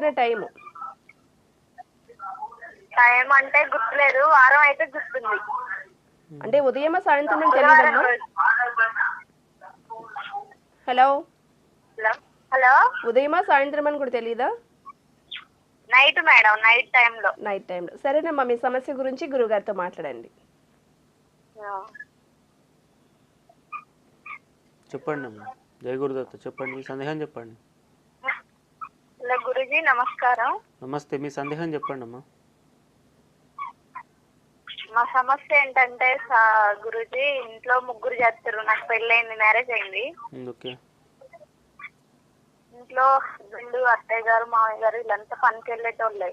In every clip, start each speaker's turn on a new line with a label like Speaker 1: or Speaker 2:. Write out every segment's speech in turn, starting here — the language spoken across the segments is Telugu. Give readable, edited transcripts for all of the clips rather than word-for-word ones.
Speaker 1: చెప్పిన టైము.
Speaker 2: టైం అంటే గుర్తులేదు, వారం అయితే గుర్తుంది.
Speaker 1: అంటే ఉదయమా సాయంత్రం
Speaker 2: బుధవారం
Speaker 1: తెలియదమ్మా?
Speaker 2: రోజు.
Speaker 1: హలో,
Speaker 2: హలో,
Speaker 1: ఉదయమా సాయంత్రం అని కూడా తెలియదా?
Speaker 2: నైట్ మేడం, నైట్ టైంలో.
Speaker 1: నైట్ టైంలో. సరేనమ్మా, మీ సమస్య గురించి గురుగారితో మాట్లాడండి.
Speaker 3: చెప్పండి అమ్మా. జయ గురుదత్త, చెప్పండి మీ సందేహం చెప్పండి.
Speaker 2: హలో గురుజీ, నమస్కారం.
Speaker 3: నమస్తే, మీ సందేహం చెప్పండి అమ్మా.
Speaker 2: మా సమస్య ఏంటంటే గురుజీ, ఇంట్లో ముగ్గురు చేస్తారు. నాకు పెళ్ళైంది, మ్యారేజ్ అయింది.
Speaker 3: ఓకే.
Speaker 2: ఇంట్లో హస్బెండ్, అత్తయ్య గారు, మామయ్య గారు వీళ్ళంతా పనికి వెళ్ళేటోళ్ళే.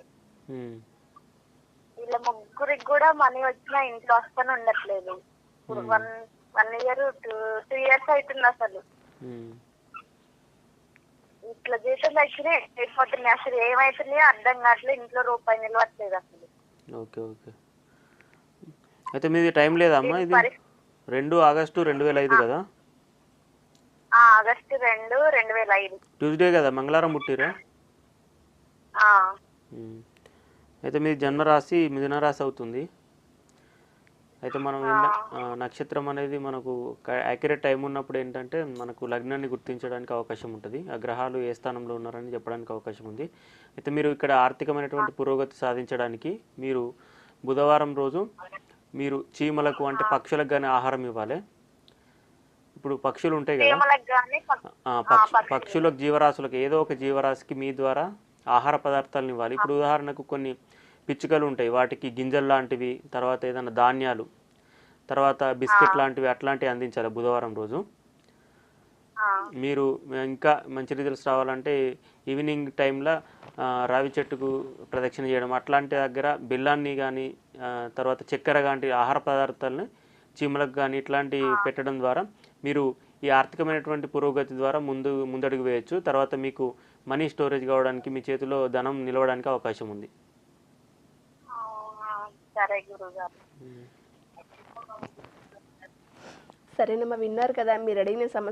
Speaker 2: వీళ్ళ ముగ్గురికి కూడా మనీ వచ్చినా ఇంట్లో వస్తానే ఉండట్లేదు. ఇప్పుడు 1 year 2 years అవుతుంది. అసలు ఇట్లా జీతం దగ్గర అయిపోతున్నాయి. అసలు ఏమైతున్నాయో అర్థం కావట్లేదు. ఇంట్లో రూపాయి నిలవట్లేదు అసలు.
Speaker 3: Okay okay. అయితే మీది టైం లేదా అమ్మా? ఇది 2 ఆగస్టు 2005 కదా?
Speaker 2: ఆగస్టు 2, 2005
Speaker 3: ట్యూస్డే కదా? మంగళవారం పుట్టిరా? అయితే మీ జన్మరాశి మిథున రాశి అవుతుంది. అయితే మనం నక్షత్రం అనేది మనకు యాక్యురేట్ టైం ఉన్నప్పుడు ఏంటంటే మనకు లగ్నాన్ని గుర్తించడానికి అవకాశం ఉంటుంది. ఆ గ్రహాలు ఏ స్థానంలో ఉన్నారని చెప్పడానికి అవకాశం ఉంది. అయితే మీరు ఇక్కడ ఆర్థికమైనటువంటి పురోగతి సాధించడానికి మీరు బుధవారం రోజు మీరు చీమలకు అంటే పక్షులకు కానీ ఆహారం ఇవ్వాలి. ఇప్పుడు పక్షులు ఉంటాయి కదా, పక్షులకు, జీవరాశులకు, ఏదో ఒక జీవరాశికి మీ ద్వారా ఆహార పదార్థాలను ఇవ్వాలి. ఇప్పుడు ఉదాహరణకు కొన్ని పిచ్చుకలు ఉంటాయి, వాటికి గింజలు లాంటివి, తర్వాత ఏదైనా ధాన్యాలు, తర్వాత బిస్కెట్ లాంటివి అట్లాంటివి అందించాలి బుధవారం రోజు. మీరు ఇంకా మంచి రిజల్ట్స్ రావాలంటే ఈవినింగ్ టైంలో రావి చెట్టుకు ప్రదక్షిణ చేయడం, అట్లాంటి దగ్గర బెల్లాన్ని కానీ తర్వాత చక్కెర లాంటి ఆహార పదార్థాలను చీమలకు కానీ ఇట్లాంటివి పెట్టడం ద్వారా మీరు ఈ ఆర్థికమైనటువంటి పురోగతి ద్వారా ముందడుగు వేయచ్చు. తర్వాత మీకు మనీ స్టోరేజ్ కావడానికి, మీ చేతిలో ధనం నిలవడానికి అవకాశం ఉంది.
Speaker 1: సరేనమ్మా, విన్నారు కదా మీరు అడిగిన సమస్య.